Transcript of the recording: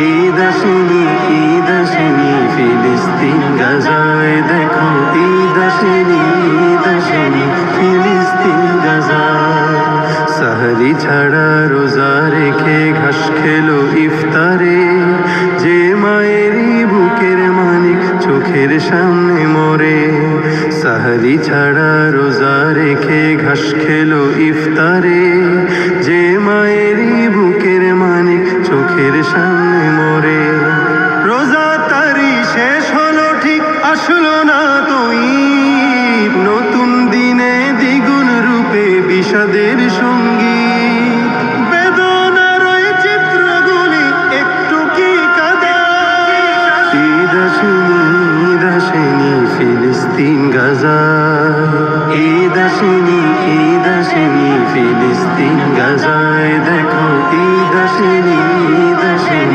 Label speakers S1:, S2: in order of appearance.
S1: ঈদ আসেনি, ঈদ আসেনি, ফিলিস্তিন গাজায় দেখো। ঈদ আসেনি, ঈদ আসেনি, ফিলিস্তিন গাজায়। সাহারি ছাড়া রোজা রেখে ঘাস খেলো ইফতারে, যে মায়েরই বুকের মানিক চোখের সামনে মরে। সাহারি ছাড়া রোজা রেখে ঘাস খেলো ইফতারে, যে মায়েরই বুকের মানিক চোখের সামনে মরে। রোজা তারি শেষ হলো ঠিক আসলো না তো ঈদ, নতুন দিনে দ্বিগুণ রূপে বিষাদের সঙ্গী। বেদনার ওই চিত্রগুলি একটু কি কাঁদে? ঈদ আসেনি, ঈদ আসেনি, ফিলিস্তিন গাজায়। ঈদ আসেনি, ঈদ আসেনি, ফিলিস্তিন গাজায় দেখো। ঈদ আসেনি, ঈদ আসেনি।